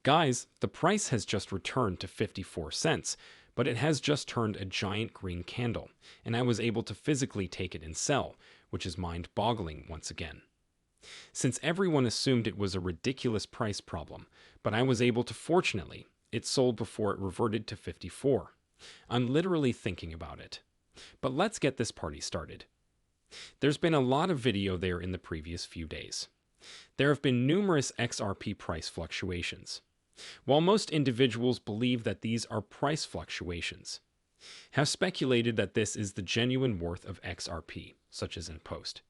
Guys, the price has just returned to 54 cents, but it has just turned a giant green candle, and I was able to physically take it and sell, which is mind-boggling once again. Since everyone assumed it was a ridiculous price problem, but I was able to, fortunately, it sold before it reverted to 54. I'm literally thinking about it. But let's get this party started. There's been a lot of video there in the previous few days. There have been numerous XRP price fluctuations. While most individuals believe that these are price fluctuations, have speculated that this is the genuine worth of XRP, such as in a post.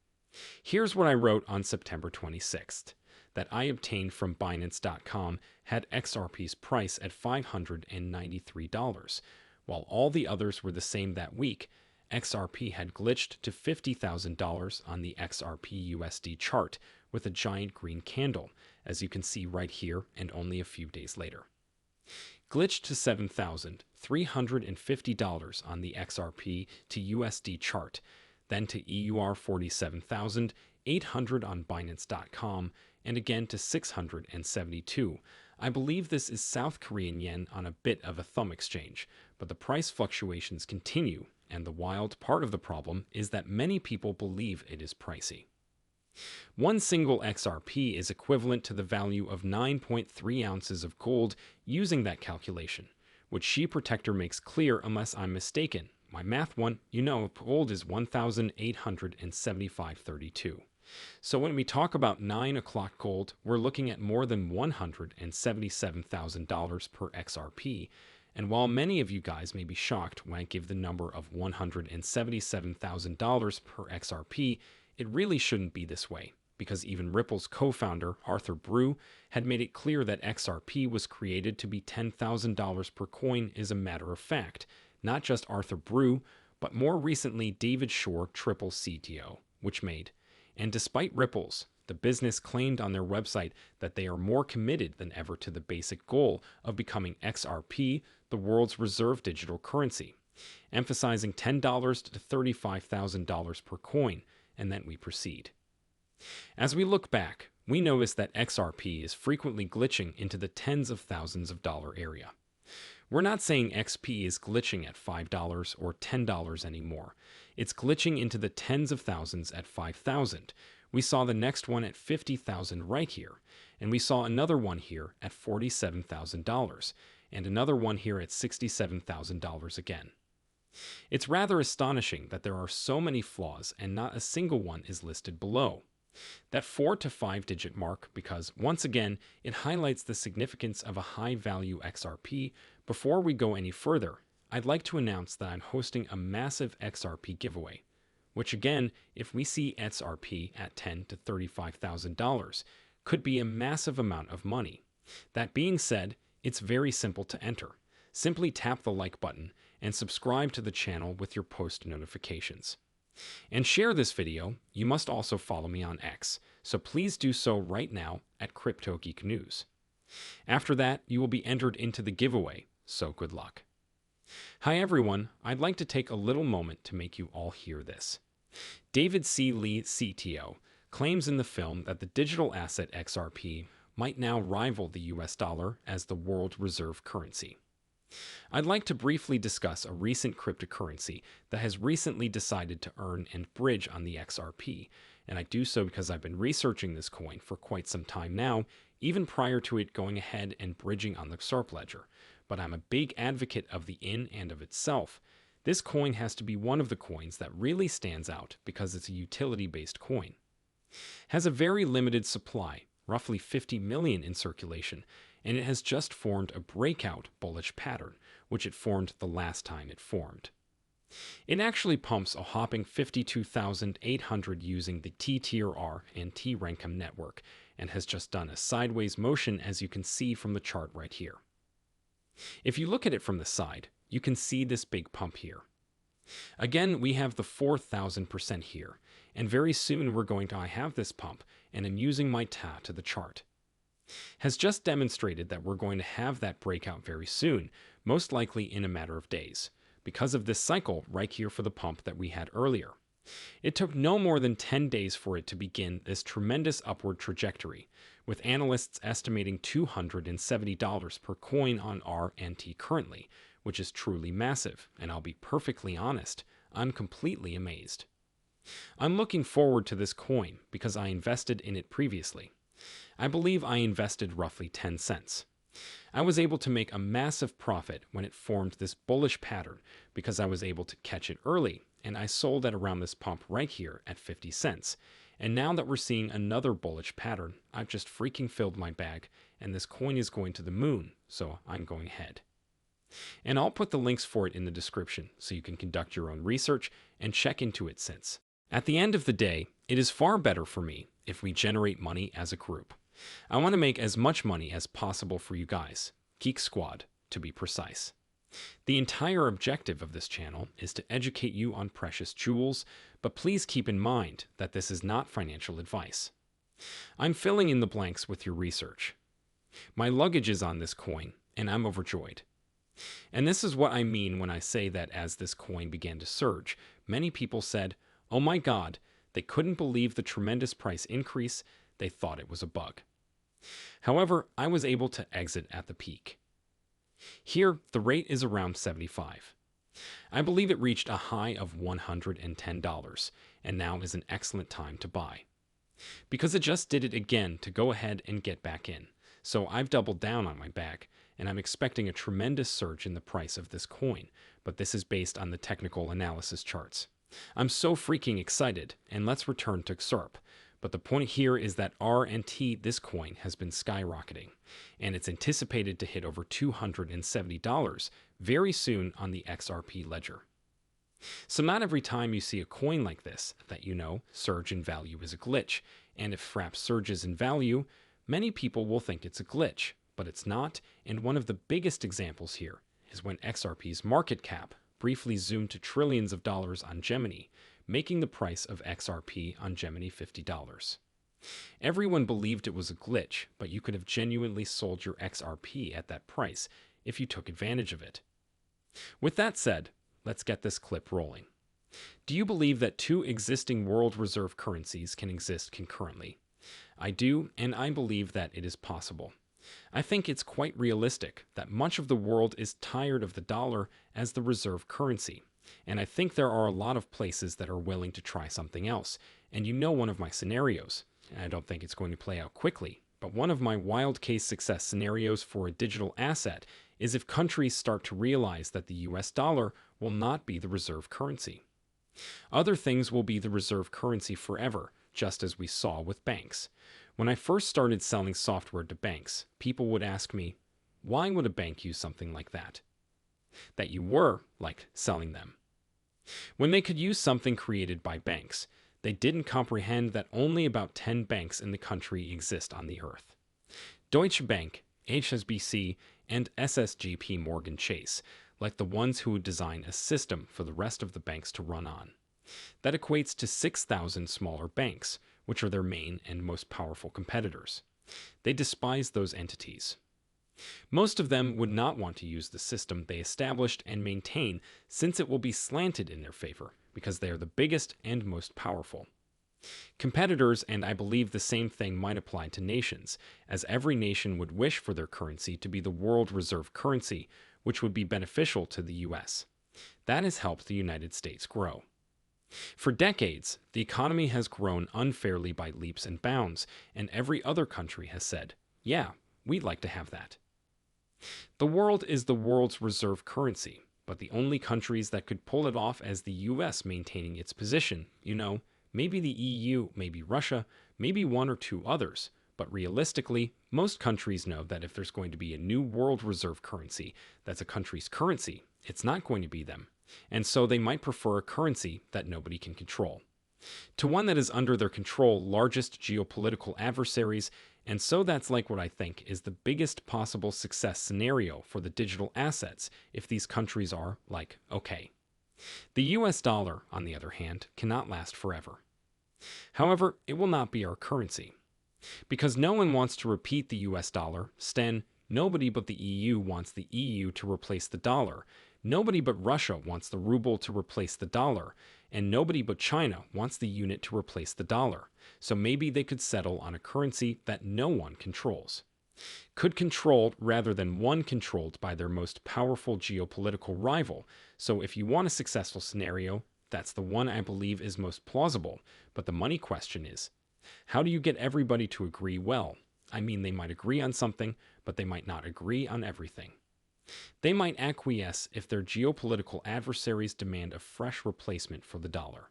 Here's what I wrote on September 26th, that I obtained from Binance.com had XRP's price at $593, while all the others were the same that week. XRP had glitched to $50,000 on the XRP USD chart with a giant green candle, as you can see right here, and only a few days later. Glitched to $7,350 on the XRP to USD chart, then to EUR 47,800 on Binance.com, and again to 672. I believe this is South Korean yen on a bit of a thumb exchange, but the price fluctuations continue, and the wild part of the problem is that many people believe it is pricey. One single XRP is equivalent to the value of 9.3 ounces of gold using that calculation, which She Protector makes clear unless I'm mistaken. My math one, gold is 1,875.32. So when we talk about 9 o'clock gold, we're looking at more than $177,000 per XRP. And while many of you guys may be shocked when I give the number of $177,000 per XRP, it really shouldn't be this way, because even Ripple's co-founder, Arthur Brew, had made it clear that XRP was created to be $10,000 per coin is a matter of fact. Not just Arthur Brew, but more recently David Shore, Triple CTO, which made. And despite Ripple's, the business claimed on their website that they are more committed than ever to the basic goal of becoming XRP, the world's reserve digital currency, emphasizing $10 to $35,000 per coin, and then we proceed. As we look back, we notice that XRP is frequently glitching into the tens of thousands of dollar area. We're not saying XP is glitching at $5 or $10 anymore. It's glitching into the tens of thousands at 5,000. We saw the next one at 50,000 right here, and we saw another one here at $47,000, and another one here at $67,000 again. It's rather astonishing that there are so many flaws and not a single one is listed below that 4 to 5 digit mark, because once again it highlights the significance of a high value XRP. Before we go any further, I'd like to announce that I'm hosting a massive XRP giveaway, which again, if we see XRP at $10,000 to $35,000, could be a massive amount of money. That being said, it's very simple to enter. Simply tap the like button and subscribe to the channel with your post notifications. And share this video. You must also follow me on X, so please do so right now at CryptoGeek After that, you will be entered into the giveaway, so good luck. Hi everyone, I'd like to take a little moment to make you all hear this. David C. Lee, CTO, claims in the film that the digital asset XRP might now rival the US dollar as the world reserve currency. I'd like to briefly discuss a recent cryptocurrency that has recently decided to earn and bridge on the XRP, and I do so because I've been researching this coin for quite some time now, even prior to it going ahead and bridging on the XRP ledger, but I'm a big advocate of the in and of itself. This coin has to be one of the coins that really stands out because it's a utility-based coin. Has a very limited supply, roughly 50 million in circulation, and it has just formed a breakout bullish pattern, which it formed the last time it formed. It actually pumps a hopping 52,800 using the TTRR and T-Renkum network, and has just done a sideways motion as you can see from the chart right here. If you look at it from the side, you can see this big pump here. Again, we have the 4,000% here, and very soon we're going to have this pump, and I'm using my TA to the chart. Has just demonstrated that we're going to have that breakout very soon, most likely in a matter of days, because of this cycle right here for the pump that we had earlier. It took no more than 10 days for it to begin this tremendous upward trajectory, with analysts estimating $270 per coin on RNT currently, which is truly massive, and I'll be perfectly honest, I'm completely amazed. I'm looking forward to this coin because I invested in it previously. I believe I invested roughly 10 cents. I was able to make a massive profit when it formed this bullish pattern because I was able to catch it early, and I sold at around this pump right here at 50 cents. And now that we're seeing another bullish pattern, I've just freaking filled my bag, and this coin is going to the moon, so I'm going ahead. And I'll put the links for it in the description so you can conduct your own research and check into it since. At the end of the day, it is far better for me if we generate money as a group. I want to make as much money as possible for you guys, Geek Squad, to be precise. The entire objective of this channel is to educate you on precious jewels, but please keep in mind that this is not financial advice. I'm filling in the blanks with your research. My luggage is on this coin, and I'm overjoyed. And this is what I mean when I say that as this coin began to surge, many people said, "Oh my God," they couldn't believe the tremendous price increase. They thought it was a bug. However, I was able to exit at the peak. Here, the rate is around 75. I believe it reached a high of $110, and now is an excellent time to buy. Because it just did it again to go ahead and get back in, so I've doubled down on my bag, and I'm expecting a tremendous surge in the price of this coin, but this is based on the technical analysis charts. I'm so freaking excited, and let's return to XRP. But the point here is that RNT, this coin, has been skyrocketing, and it's anticipated to hit over $270 very soon on the XRP ledger. So not every time you see a coin like this that you know surge in value is a glitch, and if fraught surges in value, many people will think it's a glitch, but it's not, and one of the biggest examples here is when XRP's market cap briefly zoomed to trillions of dollars on Gemini, making the price of XRP on Gemini $50. Everyone believed it was a glitch, but you could have genuinely sold your XRP at that price if you took advantage of it. With that said, let's get this clip rolling. Do you believe that two existing world reserve currencies can exist concurrently? I do, and I believe that it is possible. I think it's quite realistic that much of the world is tired of the dollar as the reserve currency. And I think there are a lot of places that are willing to try something else. And you know one of my scenarios, and I don't think it's going to play out quickly, but one of my wild case success scenarios for a digital asset is if countries start to realize that the US dollar will not be the reserve currency. Other things will be the reserve currency forever, just as we saw with banks. When I first started selling software to banks, people would ask me, why would a bank use something like that? That you were, like, selling them. When they could use something created by banks, they didn't comprehend that only about 10 banks in the country exist on the earth. Deutsche Bank, HSBC, and SSGP Morgan Chase, like the ones who would design a system for the rest of the banks to run on. That equates to 6,000 smaller banks, which are their main and most powerful competitors. They despise those entities. Most of them would not want to use the system they established and maintain, since it will be slanted in their favor, because they are the biggest and most powerful. Competitors, and I believe the same thing might apply to nations, as every nation would wish for their currency to be the world reserve currency, which would be beneficial to the US. That has helped the United States grow. For decades, the economy has grown unfairly by leaps and bounds, and every other country has said, yeah, we'd like to have that. The world is the world's reserve currency, but the only countries that could pull it off as the US maintaining its position, maybe the EU, maybe Russia, maybe one or two others, but realistically, most countries know that if there's going to be a new world reserve currency that's a country's currency, it's not going to be them, and so they might prefer a currency that nobody can control, to one that is under their control largest geopolitical adversaries. And so that's like what I think is the biggest possible success scenario for the digital assets if these countries are like, okay. The US dollar, on the other hand, cannot last forever. However, it will not be our currency. Because no one wants to repeat the US dollar, nobody but the EU wants the EU to replace the dollar. Nobody but Russia wants the ruble to replace the dollar, and nobody but China wants the unit to replace the dollar. So maybe they could settle on a currency that no one controls. Could control rather than one controlled by their most powerful geopolitical rival. So if you want a successful scenario, that's the one I believe is most plausible. But the money question is, how do you get everybody to agree well? I mean, they might agree on something, but they might not agree on everything. They might acquiesce if their geopolitical adversaries demand a fresh replacement for the dollar.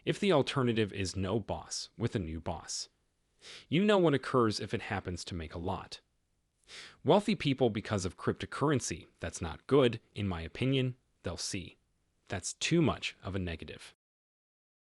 If the alternative is no boss with a new boss. You know what occurs if it happens to make a lot. Wealthy people, because of cryptocurrency, that's not good, in my opinion, they'll see. That's too much of a negative.